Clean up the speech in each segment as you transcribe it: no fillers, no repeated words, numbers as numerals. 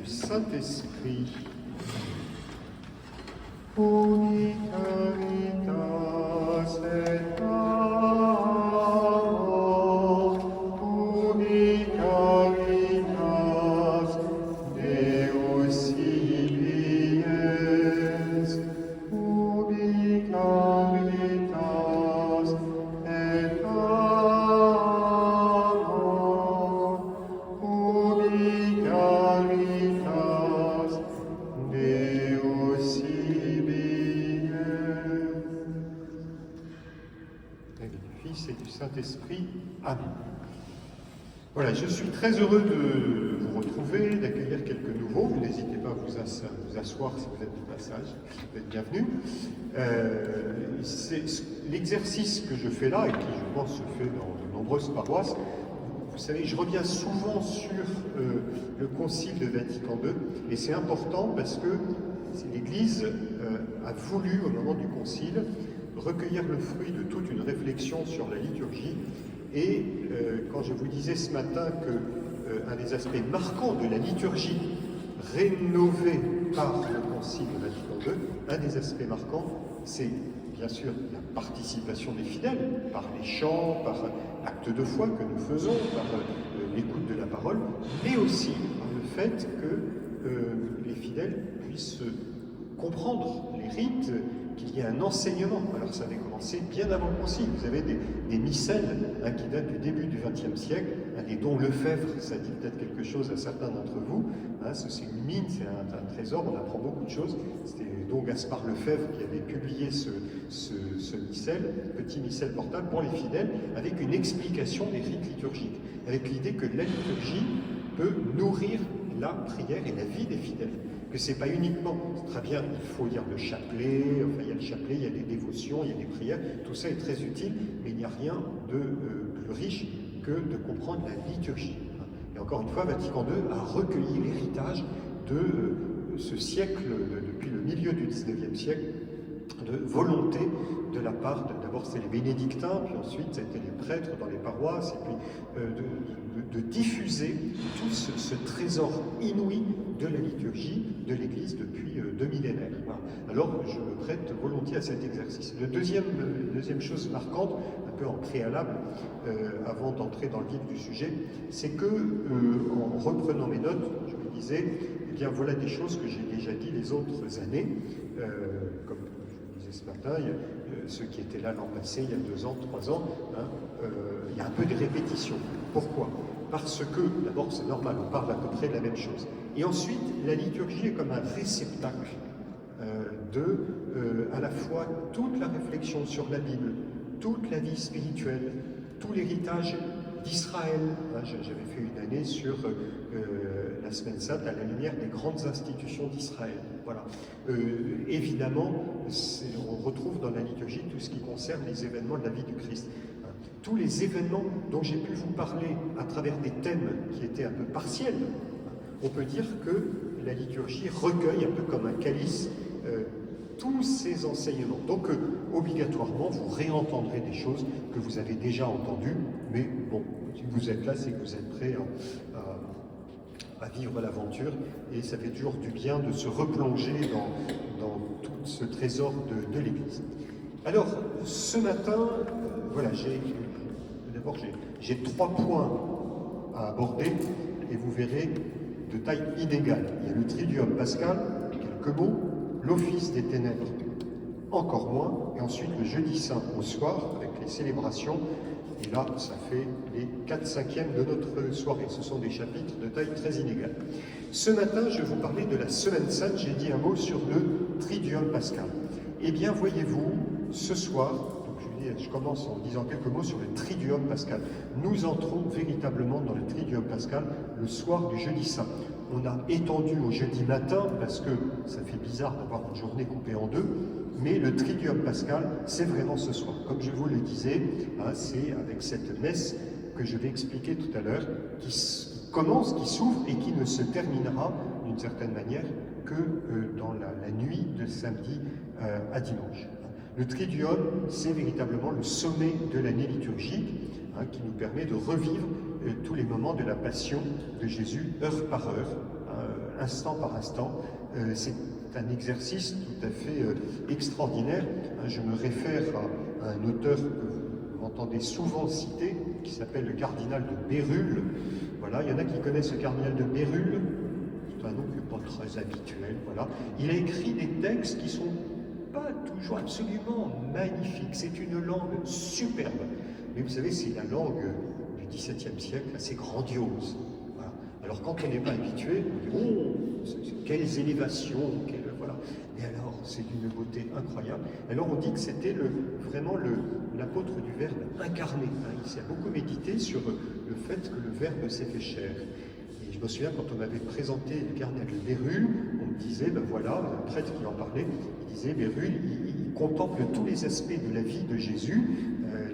Saint-Esprit. Saint-Esprit. Amen. Voilà, je suis très heureux de vous retrouver, d'accueillir quelques nouveaux. Vous n'hésitez pas à vous asseoir si vous êtes de passage, vous êtes bienvenus. C'est l'exercice que je fais là, et qui je pense se fait dans de nombreuses paroisses. Vous savez, je reviens souvent sur le Concile de Vatican II, et c'est important parce que l'Église a voulu, au moment du Concile, recueillir le fruit de toute une réflexion sur la liturgie. Et quand je vous disais ce matin qu'un des aspects marquants de la liturgie rénovée par le Concile de Vatican II, un des aspects marquants, c'est bien sûr la participation des fidèles, par les chants, par l'acte de foi que nous faisons, par l'écoute de la parole, mais aussi par le fait que les fidèles puissent comprendre les rites, qu'il y ait un enseignement. Alors ça avait commencé bien avant le Concile. Vous avez des missels qui datent du début du XXe siècle, des dons Lefebvre, ça dit peut-être quelque chose à certains d'entre vous. C'est une mine, c'est un trésor, on apprend beaucoup de choses. C'était don Gaspard Lefebvre qui avait publié ce missel, petit missel portable pour les fidèles, avec une explication des rites liturgiques, avec l'idée que la liturgie peut nourrir la prière et la vie des fidèles. Que c'est pas uniquement, c'est très bien, il faut lire le chapelet, enfin il y a le chapelet, il y a des dévotions, il y a des prières, tout ça est très utile, mais il n'y a rien de plus riche que de comprendre la liturgie. Et encore une fois, Vatican II a recueilli l'héritage de ce siècle, depuis le milieu du XIXe siècle, de volonté de la part, d'abord c'est les bénédictins, puis ensuite c'était les prêtres dans les paroisses, et puis de diffuser tout ce trésor inouï de la liturgie de l'Église depuis 2 millénaires. Alors je me prête volontiers à cet exercice. Deuxième chose marquante, un peu en préalable, avant d'entrer dans le vif du sujet, c'est que, en reprenant mes notes, je me disais, eh bien voilà des choses que j'ai déjà dit les autres années, comme ce matin, ceux qui étaient là l'an passé, il y a 2 ans, 3 ans, il y a un peu de répétition. Pourquoi? Parce que, d'abord, c'est normal, on parle à peu près de la même chose. Et ensuite, la liturgie est comme un réceptacle à la fois toute la réflexion sur la Bible, toute la vie spirituelle, tout l'héritage d'Israël. J'avais fait une année sur la Semaine Sainte à la lumière des grandes institutions d'Israël. Voilà. Évidemment, on retrouve dans la liturgie tout ce qui concerne les événements de la vie du Christ. Tous les événements dont j'ai pu vous parler à travers des thèmes qui étaient un peu partiels, on peut dire que la liturgie recueille, un peu comme un calice, tous ces enseignements. Donc, obligatoirement, vous réentendrez des choses que vous avez déjà entendues, mais bon, si vous êtes là, c'est que vous êtes prêts à vivre l'aventure, et ça fait toujours du bien de se replonger dans tout ce trésor de l'Église. Alors, ce matin, voilà, j'ai 3 points à aborder, et vous verrez de taille inégale. Il y a le Triduum pascal, quelques mots, l'office des ténèbres, encore moins, et ensuite le jeudi saint au soir, avec les célébrations, et là, ça fait les 4/5 de notre soirée. Ce sont des chapitres de taille très inégale. Ce matin, je vais vous parler de la Semaine Sainte. J'ai dit un mot sur le Triduum pascal. Eh bien, voyez-vous, ce soir, je commence en disant quelques mots sur le Triduum pascal. Nous entrons véritablement dans le Triduum pascal le soir du jeudi saint. On a étendu au jeudi matin, parce que ça fait bizarre d'avoir une journée coupée en 2, mais le Triduum pascal, c'est vraiment ce soir. Comme je vous le disais, c'est avec cette messe que je vais expliquer tout à l'heure, qui commence, qui s'ouvre et qui ne se terminera d'une certaine manière que dans la nuit de samedi à dimanche. Le Triduum, c'est véritablement le sommet de l'année liturgique qui nous permet de revivre tous les moments de la passion de Jésus, heure par heure, instant par instant. C'est un exercice tout à fait extraordinaire. Je me réfère à un auteur que vous entendez souvent citer, qui s'appelle le cardinal de Bérulle. Voilà, il y en a qui connaissent le cardinal de Bérulle. C'est un nom qui n'est pas très habituel. Voilà. Il a écrit des textes qui sont pas toujours absolument magnifiques. C'est une langue superbe. Mais vous savez, c'est la langue du XVIIe siècle, assez grandiose. Voilà. Alors quand on n'est pas habitué, on dit oh, quelles élévations, voilà. Et alors, c'est d'une beauté incroyable. Alors on dit que c'était vraiment l'apôtre du Verbe incarné. Il s'est beaucoup médité sur le fait que le Verbe s'est fait chair. Et je me souviens, quand on m'avait présenté le cardinal de Bérulle, on me disait, ben voilà, un prêtre qui en parlait, il disait, Bérulle, il contemple tous les aspects de la vie de Jésus,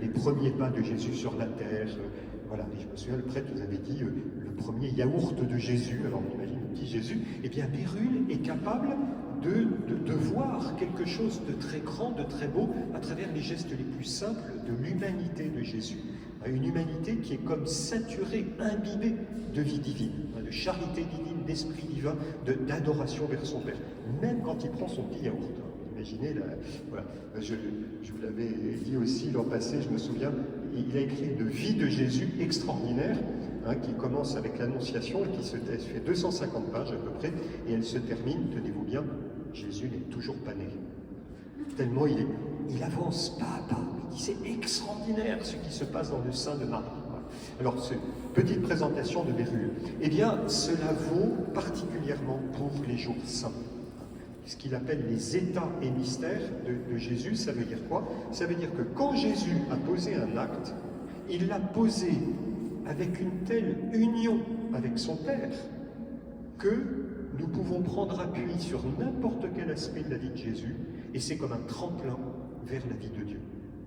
les premiers pas de Jésus sur la terre, voilà. Et je me souviens, le prêtre nous avait dit, le premier yaourt de Jésus, alors on imagine le petit Jésus, eh bien Bérulle est capable de voir quelque chose de très grand, de très beau, à travers les gestes les plus simples de l'humanité de Jésus. Une humanité qui est comme saturée, imbibée de vie divine, de charité divine, d'esprit divin, d'adoration vers son Père. Même quand il prend son petit yaourt. Imaginez, voilà. Je vous l'avais dit aussi l'an passé, je me souviens, il a écrit une vie de Jésus extraordinaire, qui commence avec l'Annonciation et qui se fait 250 pages à peu près, et elle se termine, tenez-vous bien, Jésus n'est toujours pas né. Tellement il avance pas à pas. Il dit c'est extraordinaire ce qui se passe dans le sein de Marie. Voilà. Alors, cette petite présentation de Bérulle, eh bien, cela vaut particulièrement pour les jours saints. Ce qu'il appelle les états et mystères de Jésus, ça veut dire quoi? Ça veut dire que quand Jésus a posé un acte, il l'a posé avec une telle union avec son Père que nous pouvons prendre appui sur n'importe quel aspect de la vie de Jésus, et c'est comme un tremplin vers la vie de Dieu,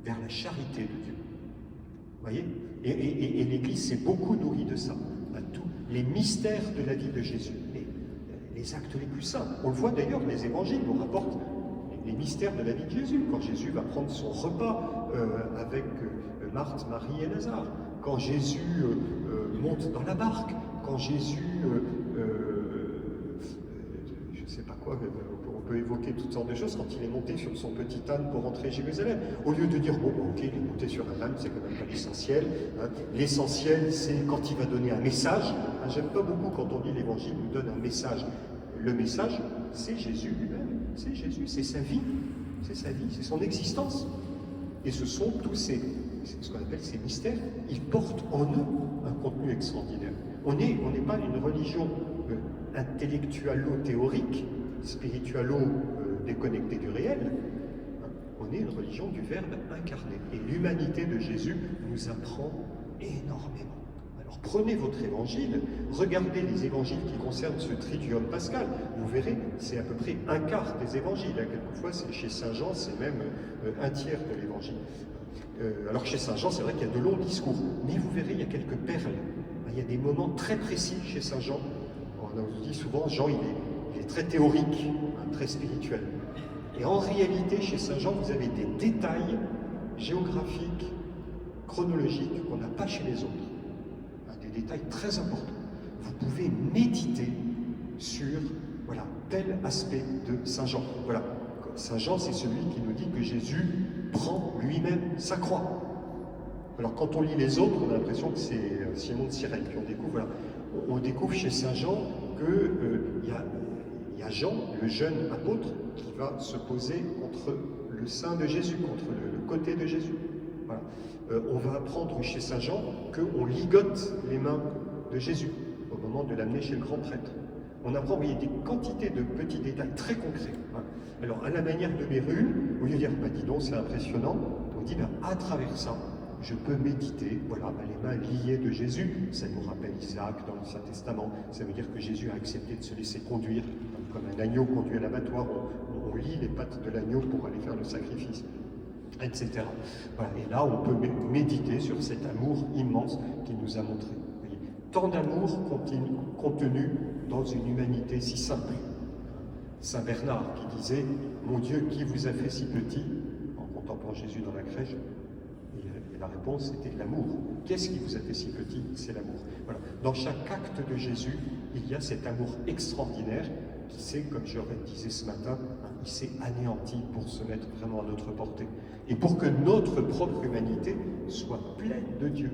vers la charité de Dieu. Vous voyez? Et l'Église s'est beaucoup nourrie de ça, tous les mystères de la vie de Jésus, les actes les plus simples. On le voit d'ailleurs, les évangiles nous rapportent les mystères de la vie de Jésus, quand Jésus va prendre son repas avec Marthe, Marie et Lazare, quand Jésus monte dans la barque, quand Jésus, je ne sais pas quoi, on peut évoquer toutes sortes de choses, quand il est monté sur son petit âne pour rentrer à Jérusalem, au lieu de dire, bon, ok, il est monté sur un âne, c'est quand même pas l'essentiel. L'essentiel, c'est quand il va donner un message. J'aime pas beaucoup quand on dit l'Évangile nous donne un message. Le message, c'est Jésus lui-même, c'est Jésus, c'est sa vie, c'est son existence. Et ce sont tous ce qu'on appelle ces mystères, ils portent en eux un contenu extraordinaire. On n'est pas une religion intellectualo-théorique, spiritualo-déconnectée du réel. On est une religion du Verbe incarné. Et l'humanité de Jésus nous apprend énormément. Alors prenez votre évangile, regardez les évangiles qui concernent ce triduum pascal, vous verrez, c'est à peu près un quart des évangiles. Quelquefois, chez Saint Jean, c'est même un tiers de l'évangile. Alors chez Saint Jean, c'est vrai qu'il y a de longs discours, mais vous verrez, il y a quelques perles. Il y a des moments très précis chez Saint Jean. On nous dit souvent, Jean, il est très théorique, très spirituel. Et en réalité, chez Saint Jean, vous avez des détails géographiques, chronologiques, qu'on n'a pas chez les autres. Des détails très importants. Vous pouvez méditer sur, voilà, tel aspect de Saint Jean. Voilà. Saint Jean, c'est celui qui nous dit que Jésus prend lui-même sa croix. Alors quand on lit les autres, on a l'impression que c'est Simon de Cyrène. Puis on découvre chez Saint Jean qu'il y a Jean, le jeune apôtre, qui va se poser contre le sein de Jésus, contre le côté de Jésus. Voilà. On va apprendre chez Saint Jean qu'on ligote les mains de Jésus au moment de l'amener chez le grand prêtre. On apprend, vous voyez, des quantités de petits détails très concrets. Alors, à la manière de Bérulle, au lieu de dire, bah, dis donc, c'est impressionnant, on dit, bah, à travers ça, je peux méditer, voilà, les mains liées de Jésus, ça nous rappelle Isaac dans le Saint-Testament, ça veut dire que Jésus a accepté de se laisser conduire, comme un agneau conduit à l'abattoir, on lie les pattes de l'agneau pour aller faire le sacrifice, etc. Voilà. Et là, on peut méditer sur cet amour immense qu'il nous a montré. tant d'amour contenu dans une humanité si simple. Saint Bernard qui disait « Mon Dieu, qui vous a fait si petit ?» en contemplant Jésus dans la crèche. Et la réponse était l'amour. Qu'est-ce qui vous a fait si petit? C'est l'amour. Voilà. Dans chaque acte de Jésus, il y a cet amour extraordinaire qui s'est, comme je le disais ce matin, il s'est anéanti pour se mettre vraiment à notre portée. Et pour que notre propre humanité soit pleine de Dieu.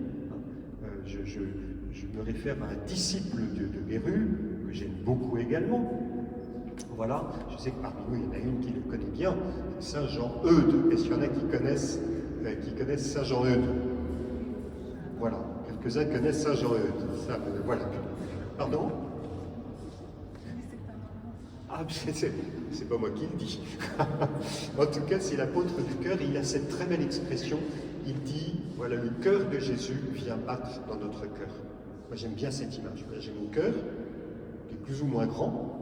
Je me réfère à un disciple de Béru, que j'aime beaucoup également. Voilà, je sais que parmi nous, il y en a une qui le connaît bien, c'est Saint Jean-Eudes. Est-ce qu'il y en a qui connaissent Saint Jean-Eudes? Voilà, quelques-uns connaissent Saint Jean-Eudes. Voilà. Pardon? Ah, c'est pas moi qui le dis. En tout cas, c'est l'apôtre du cœur, il a cette très belle expression. Il dit, voilà, le cœur de Jésus vient battre dans notre cœur. Moi, j'aime bien cette image. J'ai mon cœur, qui est plus ou moins grand.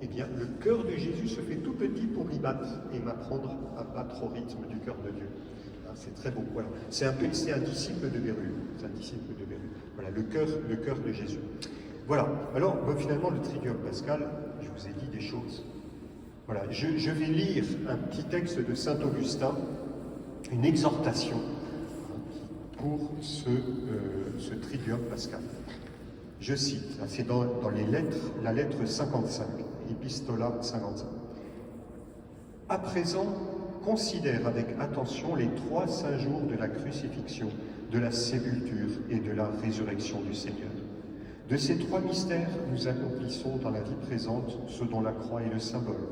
Eh bien, le cœur de Jésus se fait tout petit pour y battre et m'apprendre à battre au rythme du cœur de Dieu. C'est très beau. Voilà. C'est un disciple de Béru. C'est un disciple de Béru. Voilà, le cœur de Jésus. Voilà. Alors, finalement, le triduum pascal, je vous ai dit des choses. Voilà. Je vais lire un petit texte de saint Augustin, une exhortation pour ce triduum pascal. Je cite, c'est dans les lettres, la lettre 55, Epistola 55. À présent, considère avec attention les 3 saints jours de la crucifixion, de la sépulture et de la résurrection du Seigneur. De ces 3 mystères, nous accomplissons dans la vie présente ce dont la croix est le symbole,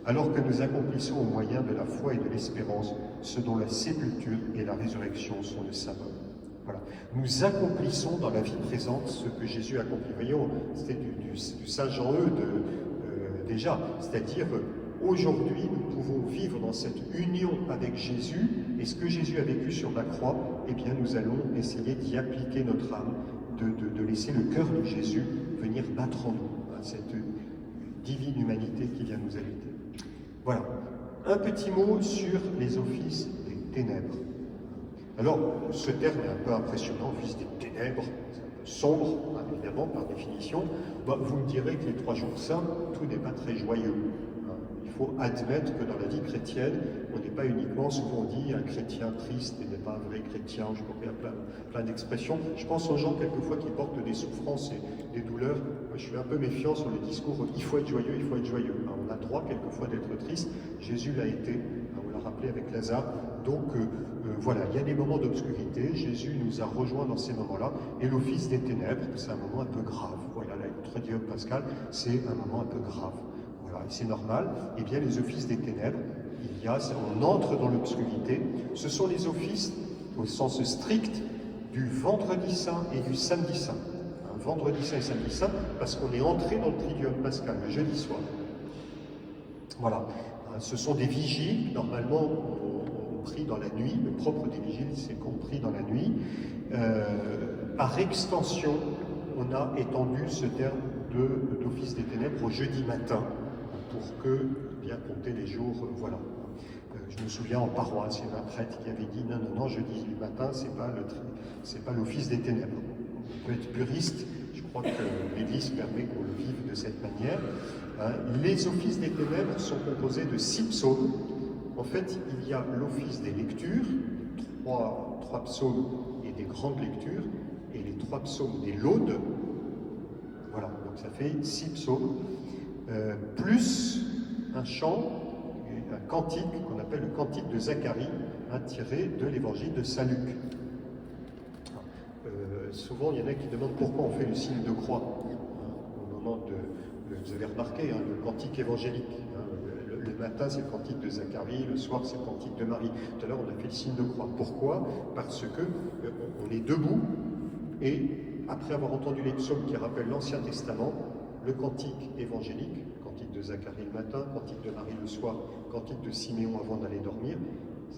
alors que nous accomplissons au moyen de la foi et de l'espérance ce dont la sépulture et la résurrection sont le symbole. Voilà. Nous accomplissons dans la vie présente ce que Jésus accomplit. Voyons, c'était du Saint Jean-Eudes déjà, c'est-à-dire aujourd'hui nous pouvons vivre dans cette union avec Jésus, et ce que Jésus a vécu sur la croix, eh bien nous allons essayer d'y appliquer notre âme, de laisser le cœur de Jésus venir battre en nous, cette divine humanité qui vient nous habiter. Voilà, un petit mot sur les offices des ténèbres. Alors, ce terme est un peu impressionnant, office des ténèbres, c'est un peu sombre, évidemment, par définition. Vous me direz que les 3 jours saints, tout n'est pas très joyeux. Il faut admettre que dans la vie chrétienne, on n'est pas uniquement, souvent on dit, un chrétien triste et n'est pas un vrai chrétien, je crois qu'il y a plein d'expressions. Je pense aux gens, quelquefois, qui portent des souffrances et des douleurs. Moi, je suis un peu méfiant sur le discours « il faut être joyeux, il faut être joyeux ». On a le droit, quelquefois, d'être triste. Jésus l'a été, on l'a rappelé avec Lazare. Donc, voilà, il y a des moments d'obscurité. Jésus nous a rejoints dans ces moments-là. Et l'office des ténèbres, c'est un moment un peu grave. Voilà, le triduum pascal, c'est un moment un peu grave. Voilà, et c'est normal. Eh bien, les offices des ténèbres, on entre dans l'obscurité. Ce sont les offices, au sens strict, du vendredi saint et du samedi saint. Vendredi saint et samedi saint, parce qu'on est entré dans le triduum pascal le jeudi soir. Voilà, ce sont des vigiles, normalement on prie dans la nuit, le propre des vigiles c'est qu'on prie dans la nuit. Par extension, on a étendu ce terme d'office des ténèbres au jeudi matin, pour que, bien compter les jours, voilà. Je me souviens en paroisse, il y avait un prêtre qui avait dit non, jeudi matin, c'est pas l'office des ténèbres. On peut être puriste, je crois que l'Église permet qu'on le vive de cette manière. Les offices des ténèbres sont composés de 6 psaumes. En fait, il y a l'office des lectures, 3 psaumes et des grandes lectures, et les 3 psaumes des laudes. Voilà, donc ça fait 6 psaumes, plus un chant, un cantique qu'on appelle le cantique de Zacharie, tiré de l'évangile de Saint Luc. Souvent, il y en a qui demandent pourquoi on fait le signe de croix. Au moment vous avez remarqué, le cantique évangélique. Le matin, c'est le cantique de Zacharie, le soir, c'est le cantique de Marie. Tout à l'heure, on a fait le signe de croix. Pourquoi? Parce que on est debout, et après avoir entendu les psaumes qui rappellent l'Ancien Testament, le cantique évangélique, cantique de Zacharie le matin, cantique de Marie le soir, cantique de Siméon avant d'aller dormir,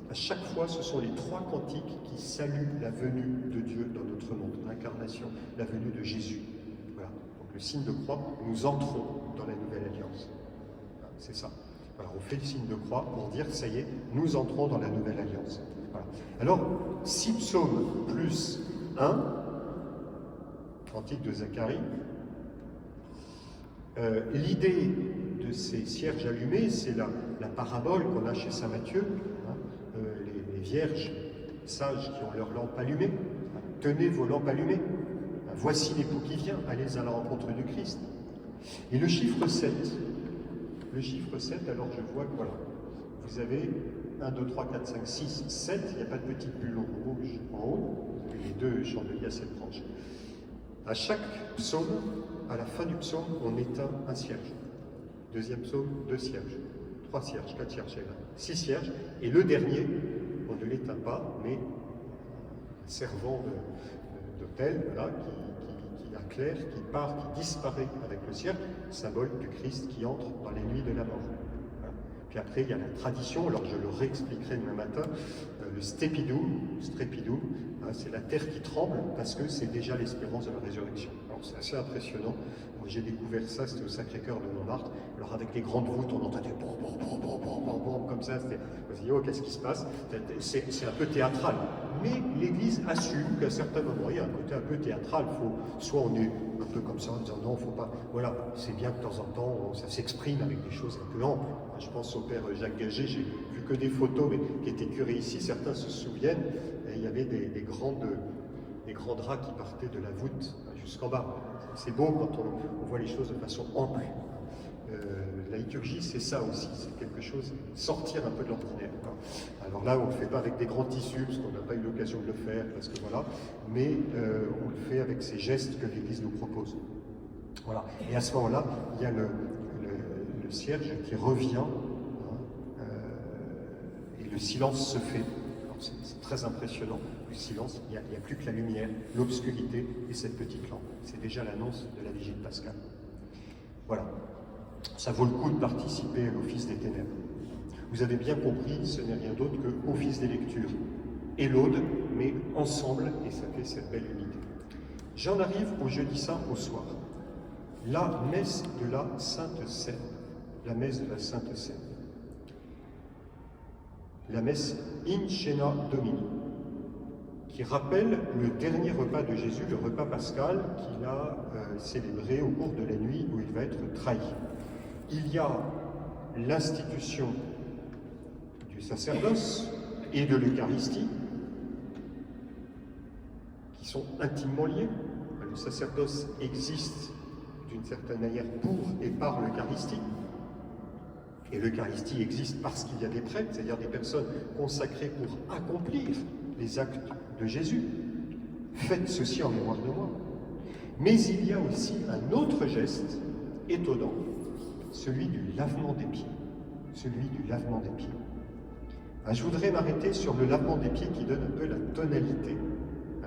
à chaque fois, ce sont les 3 cantiques qui saluent la venue de Dieu dans notre monde, l'incarnation, la venue de Jésus. Voilà. Donc le signe de croix, nous entrons dans la nouvelle alliance. C'est ça. Voilà, on fait le signe de croix pour dire, ça y est, nous entrons dans la nouvelle alliance. Voilà. Alors, 6 psaumes plus 1, cantique de Zacharie. L'idée de ces cierges allumés, c'est la parabole qu'on a chez saint Matthieu, hein, les vierges sages qui ont leurs lampes allumées. Tenez vos lampes allumées. Voici l'époux qui vient, allez à la rencontre du Christ. Et le chiffre 7, alors je vois que voilà, vous avez 1, 2, 3, 4, 5, 6, 7, il n'y a pas de petite bulle rouge en haut, les deux chandeliers à 7 branches. À chaque psaume, à la fin du psaume, on éteint un cierge. Deuxième psaume, 2 cierges, 3 cierges, 4 cierges, 6 cierges, et le dernier, on ne l'éteint pas, mais un servant d'hôtel, voilà, qui éclaire, qui part, qui disparaît avec le cierge, symbole du Christ qui entre dans les nuits de la mort. Voilà. Puis après, il y a la tradition, alors je le réexpliquerai demain matin, le strépidum, hein, c'est la terre qui tremble parce que c'est déjà l'espérance de la résurrection. Alors c'est assez impressionnant. Moi j'ai découvert ça, c'était au Sacré-Cœur de Montmartre. Alors avec les grandes voûtes, on entendait bon, bon, bon, bon, bon, bon, bon, comme ça. On se dit, oh, qu'est-ce qui se passe? C'est un peu théâtral. Mais l'Église assume qu'à certains moments, il y a un côté un peu théâtral. Soit on est un peu comme ça en disant non, faut pas. Voilà, c'est bien que de temps en temps, ça s'exprime avec des choses un peu amples. Je pense au père Jacques Gagé, j'ai vu que des photos, mais qui étaient curés ici, certains se souviennent, et il y avait des grands draps qui partaient de la voûte jusqu'en bas. C'est beau quand on voit les choses de façon ample. La liturgie, c'est ça aussi, c'est quelque chose, sortir un peu de l'ordinaire. Alors là, on ne le fait pas avec des grands tissus, parce qu'on n'a pas eu l'occasion de le faire, parce que voilà, mais on le fait avec ces gestes que l'Église nous propose. Voilà. Et à ce moment-là, il y a le cierge qui revient, hein, et le silence se fait. C'est très impressionnant, le silence, il n'y a plus que la lumière, l'obscurité et cette petite lampe. C'est déjà l'annonce de la Vigile pascale. Voilà. Ça vaut le coup de participer à l'office des ténèbres. Vous avez bien compris, ce n'est rien d'autre que office des lectures et l'aude, mais ensemble, et ça fait cette belle unité. J'en arrive au jeudi saint au soir. La messe de la Sainte Seine. La messe de la Sainte Seine. La messe In Cena Domini, qui rappelle le dernier repas de Jésus, le repas pascal qu'il a célébré au cours de la nuit où il va être trahi. Il y a l'institution du sacerdoce et de l'Eucharistie, qui sont intimement liés. Le sacerdoce existe d'une certaine manière pour et par l'Eucharistie. Et l'Eucharistie existe parce qu'il y a des prêtres, c'est-à-dire des personnes consacrées pour accomplir les actes de Jésus. Faites ceci en mémoire de moi. Mais il y a aussi un autre geste étonnant, celui du lavement des pieds. Celui du lavement des pieds. Je voudrais m'arrêter sur le lavement des pieds qui donne un peu la tonalité.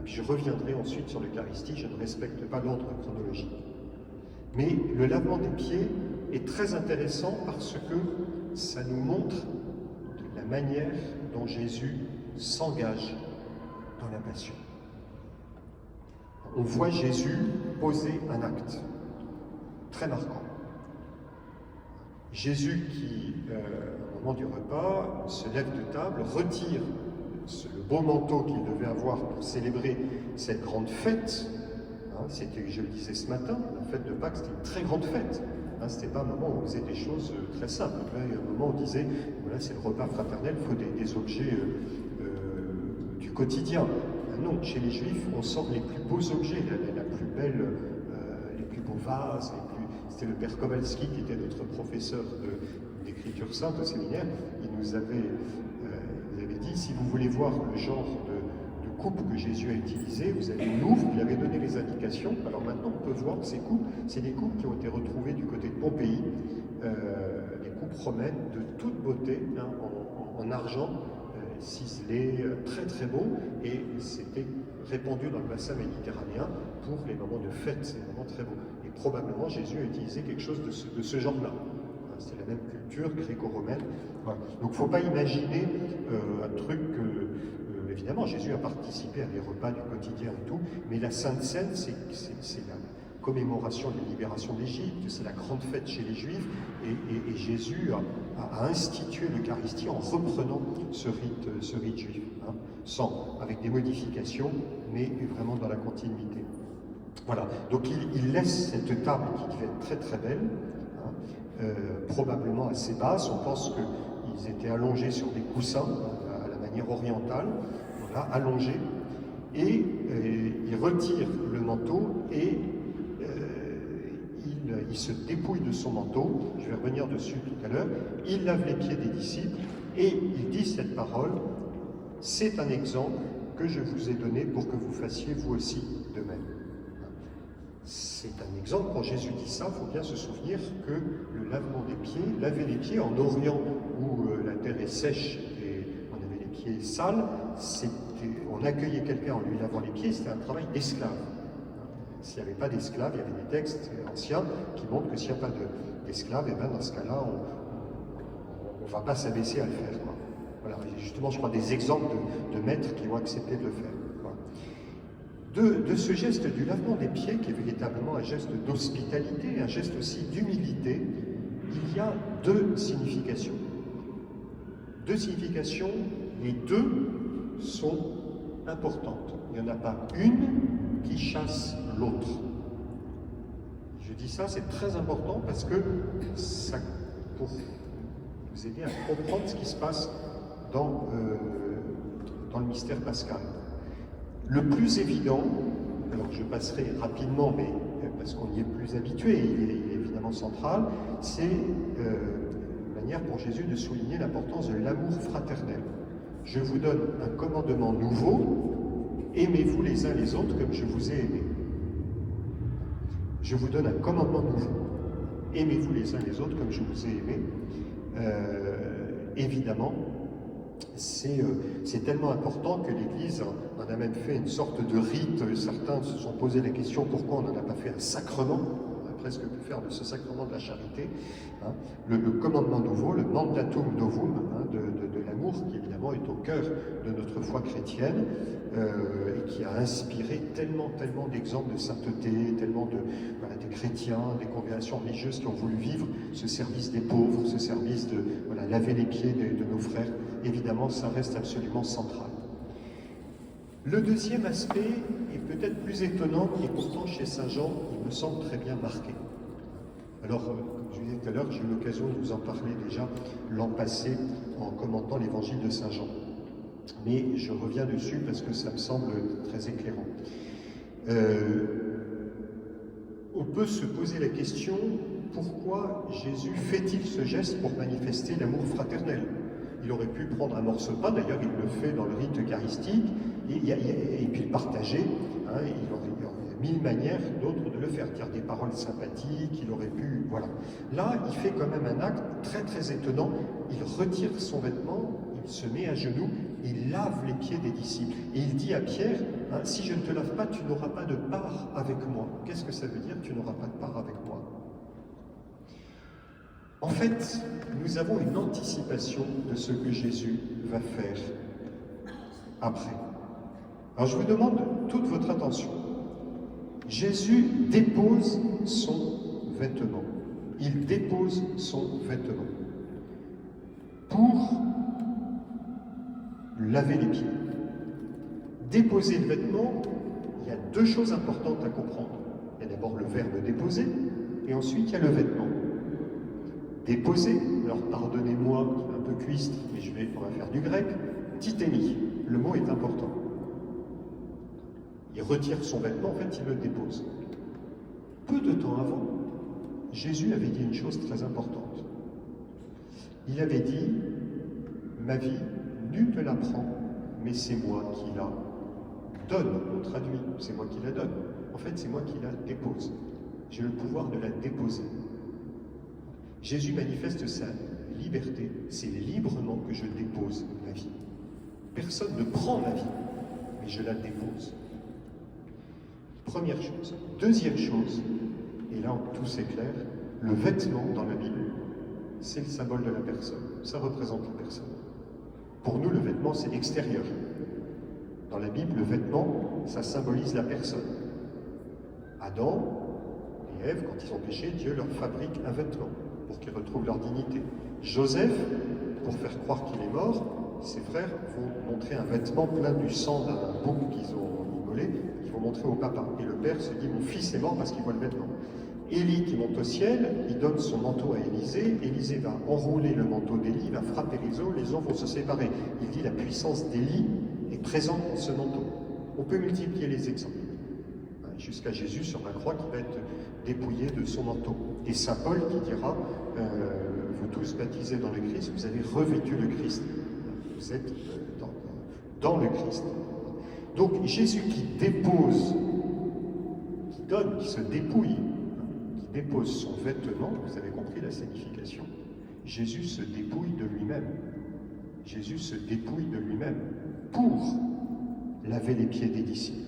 Puis je reviendrai ensuite sur l'Eucharistie, je ne respecte pas l'ordre chronologique. Mais le lavement des pieds est très intéressant parce que ça nous montre la manière dont Jésus s'engage dans la passion. On voit Jésus poser un acte très marquant. Jésus qui, au moment du repas, se lève de table, retire le beau manteau qu'il devait avoir pour célébrer cette grande fête. C'était, je le disais ce matin, la fête de Pâques, c'était une très grande fête. C'était pas un moment où on faisait des choses très simples. Là, il y a un moment où on disait, voilà, c'est le repas fraternel, il faut des objets du quotidien. Non, chez les Juifs, on sort les plus beaux objets, la plus belle, les plus beaux vases. C'était le père Kowalski, qui était notre professeur d'écriture sainte au séminaire. Il nous avait dit, si vous voulez voir le genre de coupe que Jésus a utilisé, vous avez une Louvre, il avait donné les indications. Alors maintenant, on peut voir que ces coupes, c'est des coupes qui ont été retrouvées du côté de Pompéi, des coupes romaines de toute beauté, hein, en argent, ciselé, très très beau, et c'était répandu dans le bassin méditerranéen pour les moments de fête, c'est vraiment très beau. Et probablement Jésus a utilisé quelque chose de ce genre-là. C'est la même culture gréco-romaine. Voilà. Donc il ne faut pas imaginer un truc que, évidemment, Jésus a participé à des repas du quotidien et tout, mais la Sainte Seine, c'est la commémoration de la libération d'Égypte, c'est la grande fête chez les Juifs, et Jésus a institué l'Eucharistie en reprenant ce rite juif, hein, avec des modifications, mais vraiment dans la continuité. Voilà, donc il laisse cette table qui devait être très très belle, hein, probablement assez basse. On pense qu'ils étaient allongés sur des coussins, à la manière orientale, voilà, allongés, et il retire le manteau et il se dépouille de son manteau, je vais revenir dessus tout à l'heure, il lave les pieds des disciples et il dit cette parole: c'est un exemple que je vous ai donné pour que vous fassiez vous aussi de même. C'est un exemple. Quand Jésus dit ça, il faut bien se souvenir que le lavement des pieds, laver les pieds en Orient où la terre est sèche et on avait les pieds sales, on accueillait quelqu'un en lui lavant les pieds, c'était un travail d'esclave. S'il n'y avait pas d'esclaves, il y avait des textes anciens qui montrent que s'il n'y a pas d'esclaves, et bien dans ce cas-là, on ne va pas s'abaisser à le faire. Quoi. Voilà, et justement, je crois des exemples de maîtres qui ont accepté de le faire. Voilà. De ce geste du lavement des pieds, qui est véritablement un geste d'hospitalité, un geste aussi d'humilité, il y a deux significations. Deux significations, les deux sont importantes. Il n'y en a pas une qui chasse l'autre. Je dis ça, c'est très important parce que ça, pour vous aider à comprendre ce qui se passe dans le mystère pascal. Le plus évident, alors je passerai rapidement, mais parce qu'on y est plus habitué, il est évidemment central, c'est une manière pour Jésus de souligner l'importance de l'amour fraternel. Je vous donne un commandement nouveau, aimez-vous les uns les autres comme je vous ai aimé. Je vous donne un commandement nouveau, aimez-vous les uns les autres comme je vous ai aimé. Évidemment, c'est tellement important que l'Église en a même fait une sorte de rite. Certains se sont posé la question pourquoi on n'en a pas fait un sacrement. On a presque pu faire de ce sacrement de la charité. Hein. Le commandement nouveau, le mandatum novum, hein, de l'amour, qui évidemment est au cœur de notre foi chrétienne et qui a inspiré tellement d'exemples de sainteté, tellement des chrétiens, des congrégations religieuses qui ont voulu vivre ce service des pauvres, ce service de laver les pieds de nos frères. Évidemment, ça reste absolument central. Le deuxième aspect est peut-être plus étonnant, et pourtant chez Saint Jean, il me semble très bien marqué. Alors, comme je vous disais tout à l'heure, j'ai eu l'occasion de vous en parler déjà l'an passé en commentant l'évangile de Saint Jean. Mais je reviens dessus parce que ça me semble très éclairant. On peut se poser la question, pourquoi Jésus fait-il ce geste pour manifester l'amour fraternel? Il aurait pu prendre un morceau de pain, d'ailleurs il le fait dans le rite eucharistique, et puis le partager. Hein, il aurait mille manières d'autres de le faire, dire des paroles sympathiques, il aurait pu... Voilà. Là, il fait quand même un acte très étonnant. Il retire son vêtement, il se met à genoux, il lave les pieds des disciples. Et il dit à Pierre, hein, si je ne te lave pas, tu n'auras pas de part avec moi. Qu'est-ce que ça veut dire, tu n'auras pas de part avec moi? En fait, nous avons une anticipation de ce que Jésus va faire après. Alors je vous demande toute votre attention. Jésus dépose son vêtement. Il dépose son vêtement pour laver les pieds. Déposer le vêtement, il y a deux choses importantes à comprendre. Il y a d'abord le verbe déposer, et ensuite il y a le vêtement. Déposer, alors pardonnez-moi, un peu cuistre, mais on va faire du grec, titéni, le mot est important. Il retire son vêtement, en fait il le dépose. Peu de temps avant, Jésus avait dit une chose très importante. Il avait dit, ma vie, nul ne la prend, mais c'est moi qui la donne. On traduit, c'est moi qui la donne. En fait, c'est moi qui la dépose. J'ai le pouvoir de la déposer. Jésus manifeste sa liberté. C'est librement que je dépose ma vie. Personne ne prend ma vie, mais je la dépose. Première chose. Deuxième chose, et là tout s'éclaire, le vêtement dans la Bible, c'est le symbole de la personne. Ça représente la personne. Pour nous, le vêtement, c'est l'extérieur. Dans la Bible, le vêtement, ça symbolise la personne. Adam et Ève, quand ils ont péché, Dieu leur fabrique un vêtement pour qu'ils retrouvent leur dignité. Joseph, pour faire croire qu'il est mort, ses frères vont montrer un vêtement plein du sang d'un bouc qu'ils ont voulez, ils vont montrer au papa. Et le père se dit, mon fils est mort parce qu'il voit le vêtement. Élie qui monte au ciel, il donne son manteau à Élisée. Élisée va enrouler le manteau d'Élie, va frapper les eaux vont se séparer. Il dit, la puissance d'Élie est présente dans ce manteau. On peut multiplier les exemples. Jusqu'à Jésus sur la croix qui va être dépouillé de son manteau. Et saint Paul qui dira, vous tous baptisés dans le Christ, vous avez revêtu le Christ. Vous êtes dans le Christ. Donc Jésus qui dépose, qui donne, qui se dépouille, qui dépose son vêtement, vous avez compris la signification. Jésus se dépouille de lui-même. Jésus se dépouille de lui-même pour laver les pieds des disciples.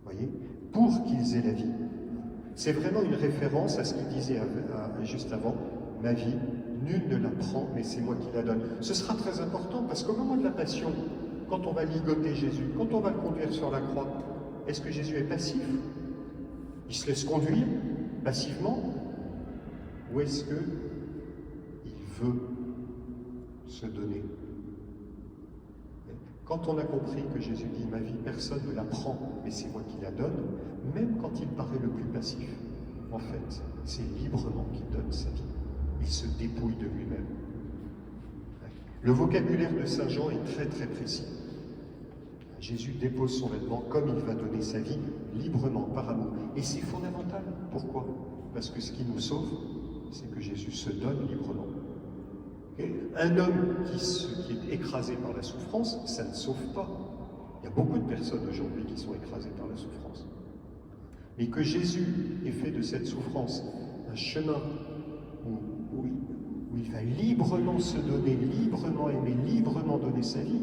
Voyez, pour qu'ils aient la vie. C'est vraiment une référence à ce qu'il disait juste avant, ma vie, nul ne la prend, mais c'est moi qui la donne. Ce sera très important parce qu'au moment de la passion, quand on va ligoter Jésus, quand on va le conduire sur la croix, est-ce que Jésus est passif? Il se laisse conduire passivement? Ou est-ce qu'il veut se donner? Quand on a compris que Jésus dit « ma vie, personne ne la prend, mais c'est moi qui la donne », même quand il paraît le plus passif, en fait, c'est librement qu'il donne sa vie. Il se dépouille de lui-même. Le vocabulaire de saint Jean est très très précis. Jésus dépose son vêtement comme il va donner sa vie, librement, par amour. Et c'est fondamental. Pourquoi? Parce que ce qui nous sauve, c'est que Jésus se donne librement. Un homme qui est écrasé par la souffrance, ça ne sauve pas. Il y a beaucoup de personnes aujourd'hui qui sont écrasées par la souffrance. Mais que Jésus ait fait de cette souffrance un chemin où il va librement se donner, librement aimer, librement donner sa vie,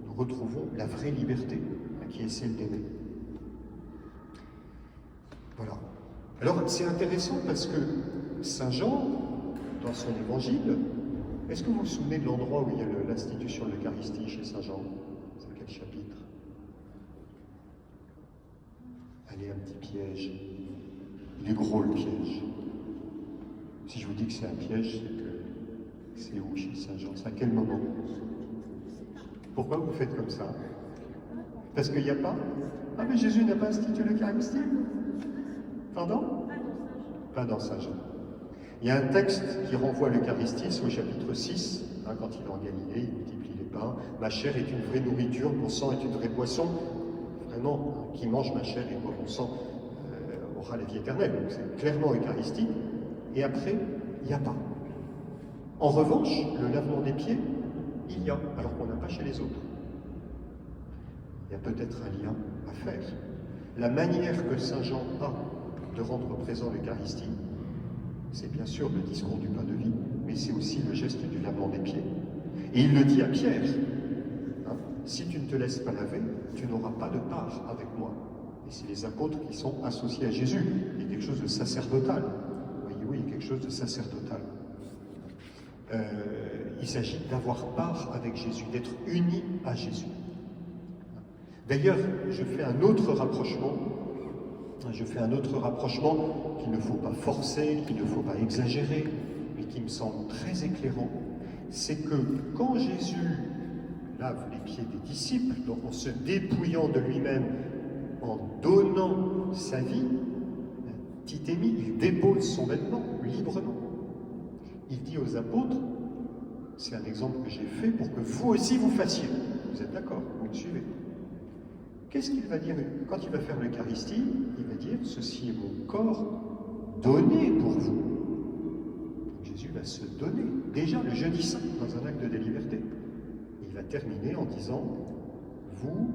nous retrouvons la vraie liberté, qui est celle d'aimer. Voilà. Alors c'est intéressant parce que saint Jean, dans son évangile, est-ce que vous vous souvenez de l'endroit où il y a l'institution de l'Eucharistie chez saint Jean? C'est quel chapitre? Allez, un petit piège. Il est gros le piège. Si je vous dis que c'est un piège, c'est que c'est où chez saint Jean? C'est à quel moment? Pourquoi vous faites comme ça? Parce qu'il n'y a pas? Ah mais Jésus n'a pas institué l'Eucharistie? Pardon? Pas dans saint Jean. Il y a un texte qui renvoie à l'Eucharistie, c'est au chapitre 6, quand il est en Galilée, il multiplie les pains. Ma chair est une vraie nourriture, mon sang est une vraie boisson. Vraiment, qui mange ma chair et boit mon sang aura la vie éternelle. Donc c'est clairement eucharistique. Et après, il n'y a pas. En revanche, le lavement des pieds, il y a, alors qu'on n'a pas chez les autres. Il y a peut-être un lien à faire. La manière que saint Jean a de rendre présent l'Eucharistie, c'est bien sûr le discours du pain de vie, mais c'est aussi le geste du lavement des pieds. Et il le dit à Pierre, hein, si tu ne te laisses pas laver, tu n'auras pas de part avec moi. Et c'est les apôtres qui sont associés à Jésus. Il y a quelque chose de sacerdotal. Voyez, oui, il y a quelque chose de sacerdotal. Il s'agit d'avoir part avec Jésus, d'être unis à Jésus. D'ailleurs, je fais un autre rapprochement qu'il ne faut pas forcer, qu'il ne faut pas exagérer, mais qui me semble très éclairant. C'est que quand Jésus lave les pieds des disciples, donc en se dépouillant de lui-même, en donnant sa vie, titémie, il dépose son vêtement librement. Il dit aux apôtres, c'est un exemple que j'ai fait pour que vous aussi vous fassiez. Vous êtes d'accord? Vous me suivez? Qu'est-ce qu'il va dire quand il va faire l'Eucharistie? Il va dire, ceci est mon corps donné pour vous. Donc Jésus va se donner, déjà le jeudi saint, dans un acte de liberté. Et il va terminer en disant, vous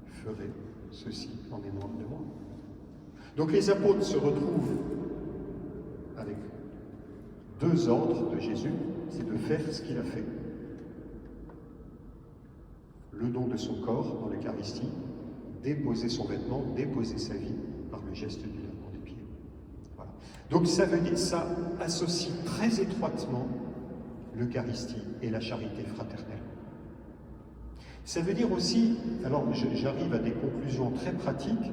ferez ceci en mémoire de moi. Donc les apôtres se retrouvent avec deux ordres de Jésus, c'est de faire ce qu'il a fait. Le don de son corps dans l'Eucharistie, déposer son vêtement, déposer sa vie par le geste du lavement des pieds. Voilà. Donc ça veut dire, ça associe très étroitement l'Eucharistie et la charité fraternelle. Ça veut dire aussi, alors j'arrive à des conclusions très pratiques,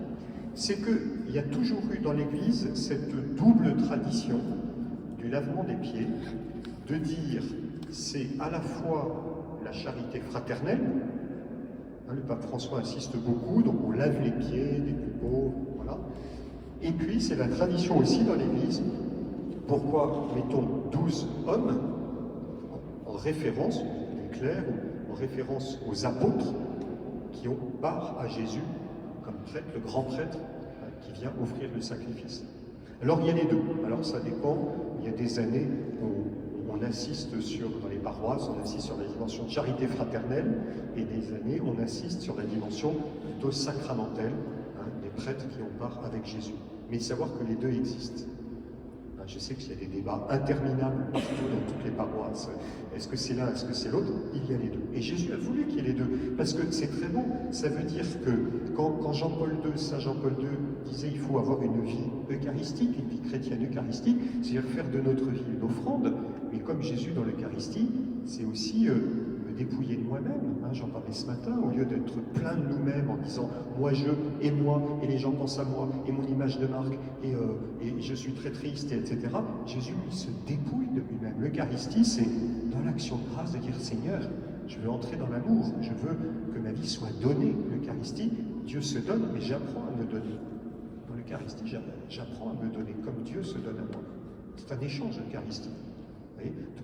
c'est qu'il y a toujours eu dans l'Église cette double tradition du lavement des pieds, de dire c'est à la fois la charité fraternelle, Le pape François insiste beaucoup, donc on lave les pieds des plus pauvres, voilà. Et puis c'est la tradition aussi dans l'Église. Pourquoi mettons 12 hommes en référence, les clercs, ou en référence aux apôtres qui ont part à Jésus comme prêtre, le grand prêtre qui vient offrir le sacrifice. Alors il y a les deux. Alors ça dépend. Il y a des années où on assiste dans les paroisses, on assiste sur la dimension de charité fraternelle, et des années on assiste sur la dimension plutôt sacramentelle, des prêtres qui ont part avec Jésus. Mais savoir que les deux existent. Je sais qu'il y a des débats interminables partout dans toutes les paroisses. Est-ce que c'est l'un, est-ce que c'est l'autre? Il y a les deux. Et Jésus a voulu qu'il y ait les deux. Parce que c'est très beau. Ça veut dire que quand Saint Jean-Paul II disait qu'il faut avoir une vie eucharistique, une vie chrétienne eucharistique, c'est-à-dire faire de notre vie une offrande, mais comme Jésus dans l'Eucharistie, c'est aussi me dépouiller de moi-même. J'en parlais ce matin, au lieu d'être plein de nous-mêmes en disant moi, et les gens pensent à moi, et mon image de marque, et je suis très triste, etc. Jésus, il se dépouille de lui-même. L'Eucharistie, c'est dans l'action de grâce de dire Seigneur, je veux entrer dans l'amour, je veux que ma vie soit donnée. L'Eucharistie, Dieu se donne, mais j'apprends à me donner. Dans l'Eucharistie, j'apprends à me donner comme Dieu se donne à moi. C'est un échange d'Eucharistie.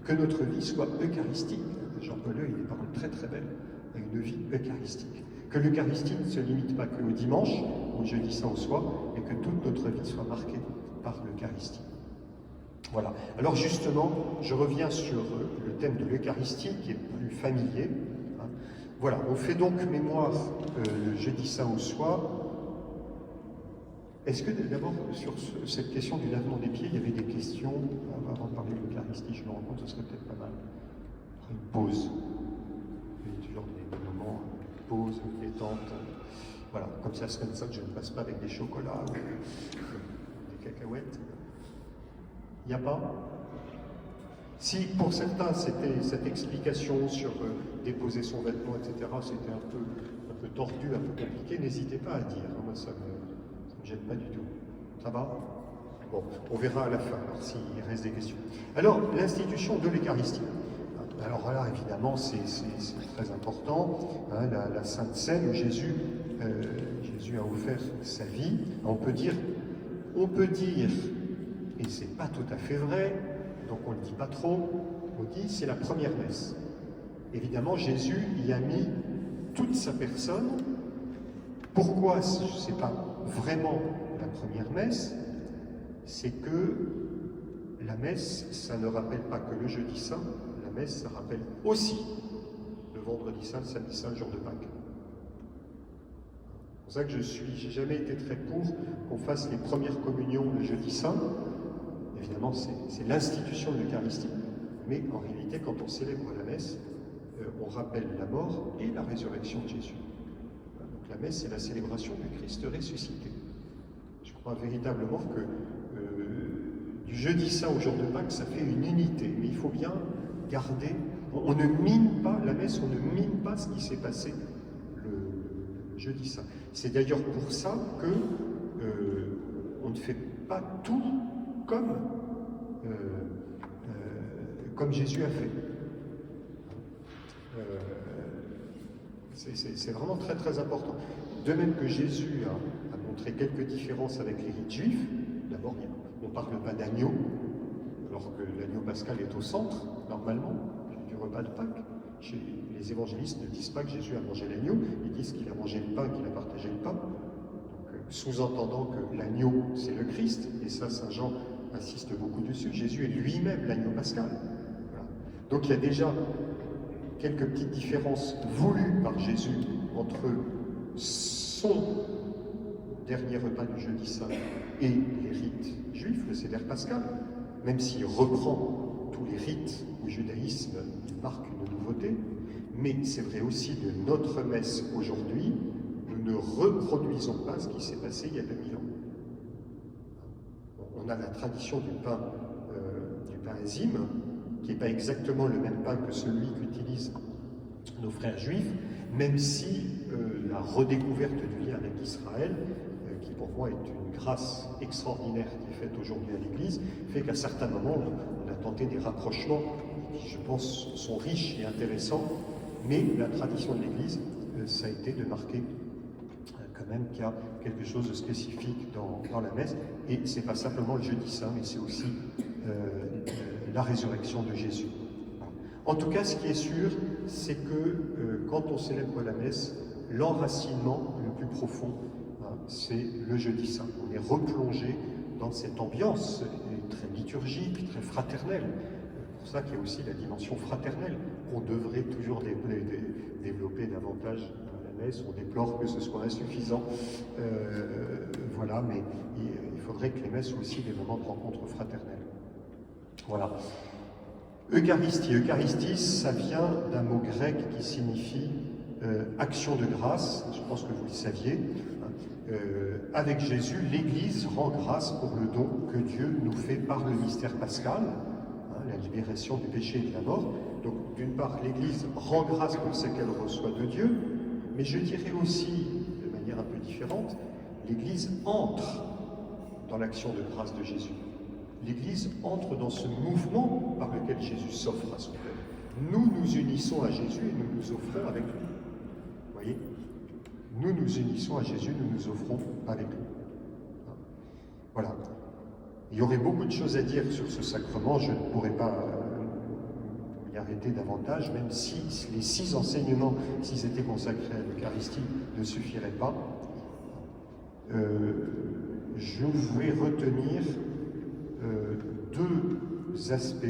Que notre vie soit eucharistique. Jean-Paul II, il a des paroles très très belles à une vie eucharistique. Que l'Eucharistie ne se limite pas qu'au dimanche, au jeudi saint au soir, mais que toute notre vie soit marquée par l'Eucharistie. Voilà. Alors justement, je reviens sur le thème de l'Eucharistie, qui est plus familier. Voilà, on fait donc mémoire le jeudi saint au soir. Est-ce que d'abord, sur cette question du lavement des pieds, il y avait des questions avant de parler de l'Eucharistie? Je me rends compte que ce serait peut-être pas mal. Une pause. Il y a toujours des moments de pause, détente. Voilà, comme c'est la semaine sainte, je ne passe pas avec des chocolats ou des cacahuètes. Il n'y a pas? Si pour certains c'était cette explication sur déposer son vêtement, etc., c'était un peu tordu, un peu compliqué, n'hésitez pas à dire. Moi, ça ne me gêne pas du tout. Ça va? Bon, on verra à la fin, alors s'il reste des questions. Alors, l'institution de l'Eucharistie. Alors là, évidemment, c'est très important. La Sainte Seine où Jésus a offert sa vie. On peut dire, et c'est pas tout à fait vrai, donc on ne le dit pas trop, on dit c'est la première messe. Évidemment, Jésus y a mis toute sa personne. Pourquoi ce n'est pas vraiment la première messe? C'est que la messe, ça ne rappelle pas que le jeudi saint, la messe, ça rappelle aussi le vendredi saint, le samedi saint, le jour de Pâques. C'est pour ça que j'ai jamais été très pour qu'on fasse les premières communions le jeudi saint. Évidemment, c'est l'institution de l'Eucharistie, mais en réalité, quand on célèbre la messe, on rappelle la mort et la résurrection de Jésus. Donc la messe, c'est la célébration du Christ ressuscité. Je crois véritablement que du jeudi saint au jour de Pâques, ça fait une unité, mais il faut bien garder, on ne mine pas la messe, on ne mine pas ce qui s'est passé le jeudi saint. C'est d'ailleurs pour ça que on ne fait pas tout comme Jésus a fait. C'est vraiment très très important. De même que Jésus a montré quelques différences avec les rites juifs. D'abord, on ne parle pas d'agneau, alors que l'agneau pascal est au centre, normalement, du repas de Pâques. Les évangélistes ne disent pas que Jésus a mangé l'agneau, ils disent qu'il a mangé le pain, qu'il a partagé le pain. Sous-entendant que l'agneau, c'est le Christ, et ça, Saint Jean insiste beaucoup dessus. Jésus est lui-même l'agneau pascal. Voilà. Donc il y a déjà quelques petites différences voulues par Jésus entre son dernier repas du jeudi saint et les rites juifs, le Seder pascal, même s'il reprend tous les rites au judaïsme, il marque une nouveauté, mais c'est vrai aussi de notre messe aujourd'hui. Nous ne reproduisons pas ce qui s'est passé il y a 2000 ans. On a la tradition du pain enzyme, qui n'est pas exactement le même pain que celui qu'utilisent nos frères juifs, même si la redécouverte du lien avec Israël, qui pour moi est une grâce extraordinaire qui est faite aujourd'hui à l'Église, fait qu'à certains moments, on a tenté des rapprochements qui, je pense, sont riches et intéressants, mais la tradition de l'Église ça a été de marquer quand même qu'il y a quelque chose de spécifique dans la messe. Et c'est pas simplement le jeudi saint, mais c'est aussi la résurrection de Jésus. Voilà. En tout cas, ce qui est sûr, c'est que quand on célèbre la messe, l'enracinement le plus profond, c'est le jeudi saint. On est replongé dans cette ambiance très liturgique, très fraternelle. C'est pour ça qu'il y a aussi la dimension fraternelle qu'on devrait toujours développer davantage à la messe. On déplore que ce soit insuffisant. Voilà, mais il faudrait que les messes soient aussi des moments de rencontre fraternelle. Voilà. Eucharistie. Eucharistie, ça vient d'un mot grec qui signifie action de grâce. Je pense que vous le saviez. Avec Jésus, l'Église rend grâce pour le don que Dieu nous fait par le mystère pascal, la libération du péché et de la mort. Donc, d'une part, l'Église rend grâce pour ce qu'elle reçoit de Dieu, mais je dirais aussi, de manière un peu différente, l'Église entre dans l'action de grâce de Jésus. L'Église entre dans ce mouvement par lequel Jésus s'offre à son Père. Nous nous unissons à Jésus et nous nous offrons avec lui. Vous voyez ? Nous nous unissons à Jésus, nous nous offrons avec lui. Voilà. Il y aurait beaucoup de choses à dire sur ce sacrement, je ne pourrais pas m'y arrêter davantage, même si les 6 enseignements, s'ils étaient consacrés à l'Eucharistie, ne suffiraient pas. Je vais retenir 2 aspects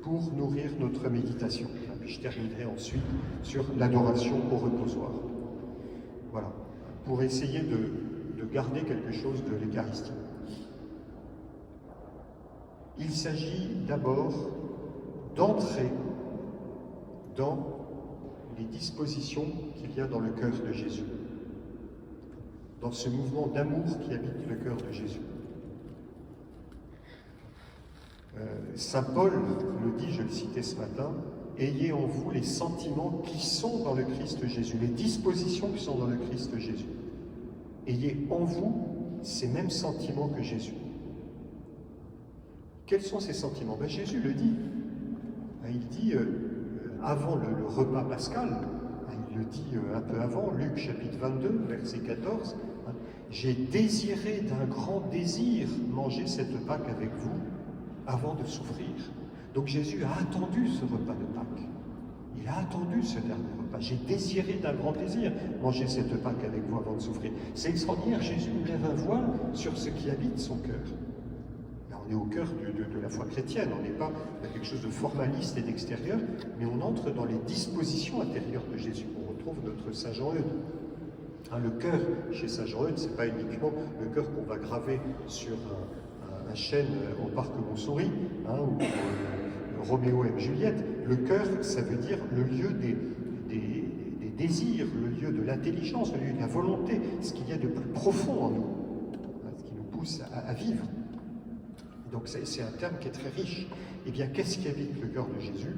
pour nourrir notre méditation. Puis je terminerai ensuite sur l'adoration au reposoir. Voilà, pour essayer de garder quelque chose de l'Eucharistie. Il s'agit d'abord d'entrer dans les dispositions qu'il y a dans le cœur de Jésus, dans ce mouvement d'amour qui habite le cœur de Jésus. Saint Paul le dit, je le citais ce matin, ayez en vous les sentiments qui sont dans le Christ Jésus, les dispositions qui sont dans le Christ Jésus. Ayez en vous ces mêmes sentiments que Jésus. Quels sont ces sentiments? Jésus le dit. Il dit, avant le repas pascal, il le dit un peu avant, Luc chapitre 22, verset 14, j'ai désiré d'un grand désir manger cette Pâque avec vous avant de souffrir. Donc Jésus a attendu ce repas de Pâques. Il a attendu ce dernier repas. J'ai désiré d'un grand désir manger cette Pâque avec vous avant de souffrir. C'est extraordinaire, Jésus nous lève un voile sur ce qui habite son cœur. Là, on est au cœur de la foi chrétienne, on n'est pas dans quelque chose de formaliste et d'extérieur, mais on entre dans les dispositions intérieures de Jésus. On retrouve notre Saint Jean-Eudes. Le cœur chez Saint Jean-Eudes, ce n'est pas uniquement le cœur qu'on va graver sur un chêne au parc Montsouris, ou Roméo et Juliette. Le cœur, ça veut dire le lieu des désirs, le lieu de l'intelligence, le lieu de la volonté, ce qu'il y a de plus profond en nous, ce qui nous pousse à vivre. Donc c'est un terme qui est très riche. Eh bien, qu'est-ce qui habite le cœur de Jésus?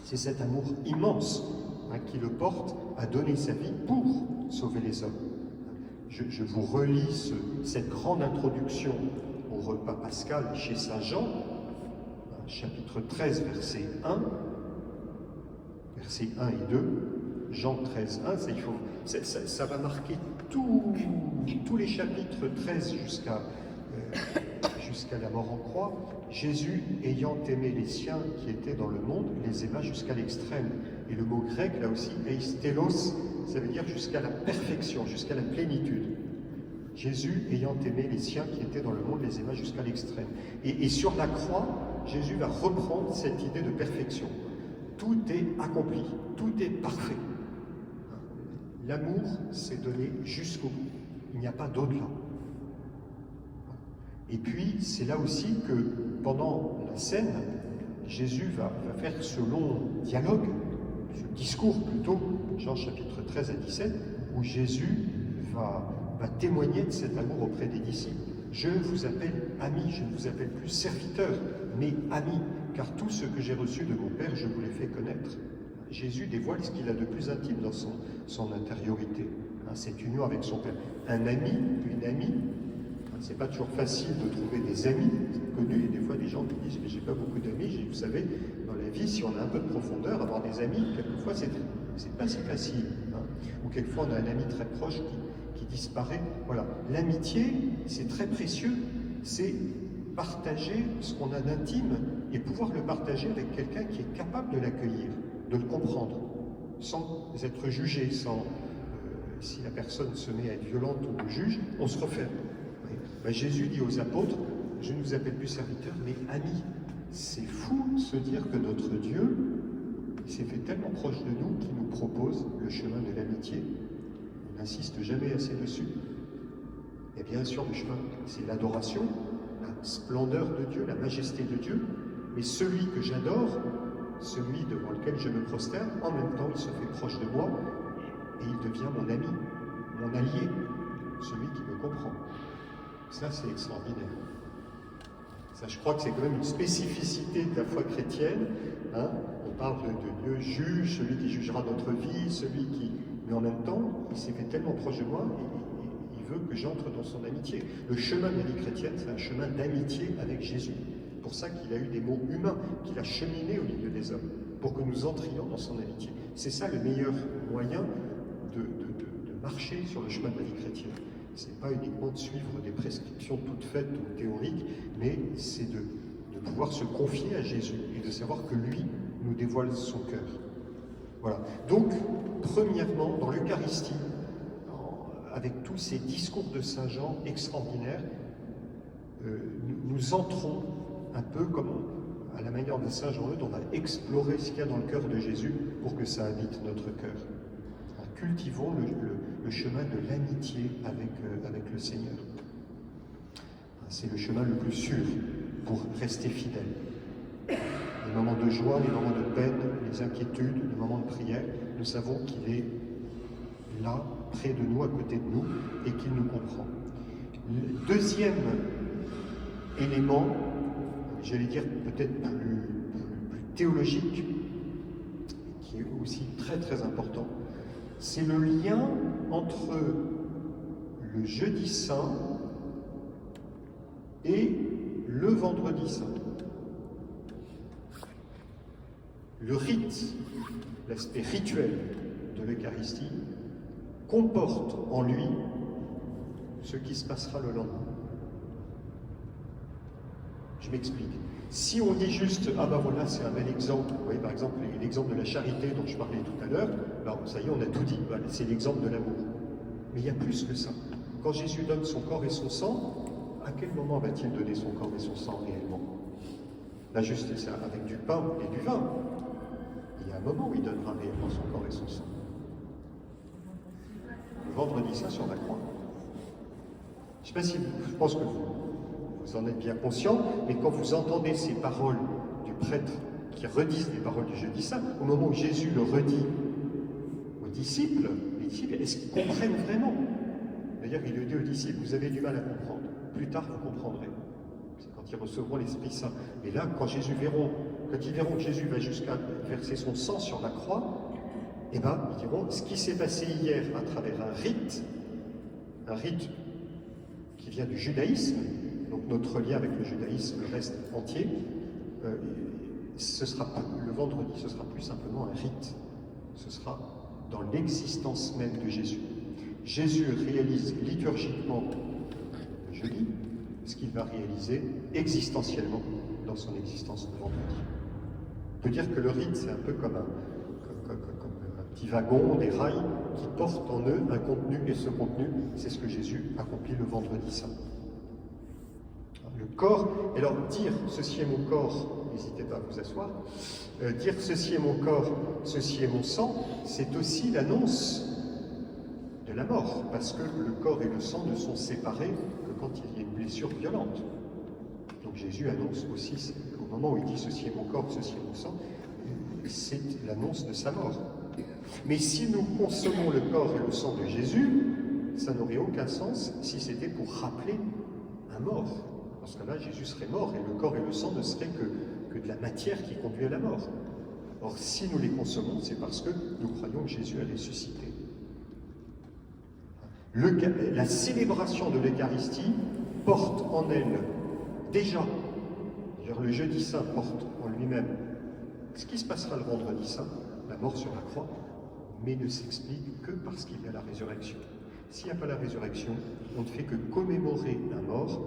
C'est cet amour immense qui le porte à donner sa vie pour sauver les hommes. Je vous relis cette grande introduction au repas pascal chez Saint Jean, chapitre 13, verset 1, versets 1 et 2, Jean 13, 1, ça va marquer tous les chapitres 13 jusqu'à la mort en croix. Jésus, ayant aimé les siens qui étaient dans le monde, les aima jusqu'à l'extrême. Et le mot grec, là aussi, eistelos, ça veut dire jusqu'à la perfection, jusqu'à la plénitude. Jésus, ayant aimé les siens qui étaient dans le monde, les aima jusqu'à l'extrême. Et sur la croix, Jésus va reprendre cette idée de perfection. Tout est accompli, tout est parfait. L'amour s'est donné jusqu'au bout. Il n'y a pas d'au-delà. Et puis, c'est là aussi que, pendant la scène, Jésus va faire ce long dialogue, ce discours plutôt, Jean chapitre 13 à 17, où Jésus va témoigner de cet amour auprès des disciples. Je vous appelle amis, je ne vous appelle plus serviteurs, mais amis, car tout ce que j'ai reçu de mon Père, je vous l'ai fait connaître. Jésus dévoile ce qu'il a de plus intime dans son intériorité, cette union avec son Père. Un ami, une amie, c'est pas toujours facile de trouver des amis, c'est connu, et des fois des gens qui disent « mais j'ai pas beaucoup d'amis », vous savez, dans la vie, si on a un peu de profondeur, avoir des amis, quelquefois c'est c'est pas si facile. Hein. Ou quelquefois, on a un ami très proche qui disparaît. Voilà. L'amitié, c'est très précieux. C'est partager ce qu'on a d'intime et pouvoir le partager avec quelqu'un qui est capable de l'accueillir, de le comprendre, sans être jugé, si la personne se met à être violente ou nous juge, on se referme. Oui. Ben, Jésus dit aux apôtres, je ne vous appelle plus serviteurs, mais amis. C'est fou de se dire que notre Dieu s'est fait tellement proche de nous qu'il nous propose le chemin de l'amitié. On n'insiste jamais assez dessus. Et bien sûr, le chemin, c'est l'adoration, la splendeur de Dieu, la majesté de Dieu, mais celui que j'adore, celui devant lequel je me prosterne, en même temps, il se fait proche de moi et il devient mon ami, mon allié, celui qui me comprend. Ça, c'est extraordinaire. Ça, je crois que c'est quand même une spécificité de la foi chrétienne. Hein. On parle de Dieu juge, celui qui jugera notre vie, celui qui... Mais en même temps, il s'est fait tellement proche de moi, et il veut que j'entre dans son amitié. Le chemin de la vie chrétienne, c'est un chemin d'amitié avec Jésus. C'est pour ça qu'il a eu des mots humains, qu'il a cheminé au milieu des hommes, pour que nous entrions dans son amitié. C'est ça le meilleur moyen de marcher sur le chemin de la vie chrétienne. Ce n'est pas uniquement de suivre des prescriptions toutes faites ou théoriques, mais c'est de pouvoir se confier à Jésus et de savoir que lui nous dévoile son cœur. Voilà. Donc, premièrement, dans l'Eucharistie, avec tous ces discours de Saint Jean extraordinaires, nous entrons un peu comme à la manière de Saint Jean-Eudes, on va explorer ce qu'il y a dans le cœur de Jésus pour que ça habite notre cœur. Cultivons le chemin de l'amitié avec le Seigneur. C'est le chemin le plus sûr pour rester fidèle. Les moments de joie, les moments de peine, les inquiétudes, les moments de prière, nous savons qu'il est là, près de nous, à côté de nous, et qu'il nous comprend. Le deuxième élément, j'allais dire peut-être plus théologique, qui est aussi très très important, c'est le lien entre le jeudi saint et le vendredi saint. Le rite, l'aspect rituel de l'Eucharistie, comporte en lui ce qui se passera le lendemain. Je m'explique. Si on dit juste, ah ben voilà, c'est un bel exemple, vous voyez par exemple l'exemple de la charité dont je parlais tout à l'heure, alors ça y est, on a tout dit, voilà, c'est l'exemple de l'amour. Mais il y a plus que ça. Quand Jésus donne son corps et son sang, à quel moment va-t-il donner son corps et son sang réellement? Là, juste ça, avec du pain et du vin. Il y a un moment où il donnera réellement son corps et son sang. Le vendredi saint sur la croix. Je ne sais pas si je pense que vous en êtes bien conscient, mais quand vous entendez ces paroles du prêtre qui redisent les paroles du jeudi saint, au moment où Jésus le redit aux disciples, les disciples, est-ce qu'ils comprennent vraiment? D'ailleurs, il le dit aux disciples, vous avez du mal à comprendre. Plus tard, vous comprendrez. C'est quand ils recevront l'Esprit Saint. Et là, quand ils verront que Jésus va jusqu'à verser son sang sur la croix, eh bien, ils diront, ce qui s'est passé hier à travers un rite qui vient du judaïsme, donc notre lien avec le judaïsme reste entier, le vendredi, ce sera plus simplement un rite. Ce sera dans l'existence même de Jésus. Jésus réalise liturgiquement le jeudi ce qu'il va réaliser existentiellement dans son existence le vendredi. On peut dire que le rite, c'est un peu comme un petit wagon, des rails qui portent en eux un contenu, et ce contenu, c'est ce que Jésus accomplit le vendredi saint. Le corps, et alors dire ceci est mon corps, n'hésitez pas à vous asseoir, dire ceci est mon corps, ceci est mon sang, c'est aussi l'annonce de la mort, parce que le corps et le sang ne sont séparés que quand il y a une blessure violente. Donc Jésus annonce aussi, au moment où il dit ceci est mon corps, ceci est mon sang, c'est l'annonce de sa mort. Mais si nous consommons le corps et le sang de Jésus, ça n'aurait aucun sens si c'était pour rappeler un mort. Parce que là, Jésus serait mort et le corps et le sang ne seraient que de la matière qui conduit à la mort. Or, si nous les consommons, c'est parce que nous croyons que Jésus a ressuscité. La célébration de l'Eucharistie porte en elle déjà, le jeudi saint porte en lui-même ce qui se passera le vendredi saint, la mort sur la croix, mais ne s'explique que parce qu'il y a la résurrection. S'il n'y a pas la résurrection, on ne fait que commémorer un mort,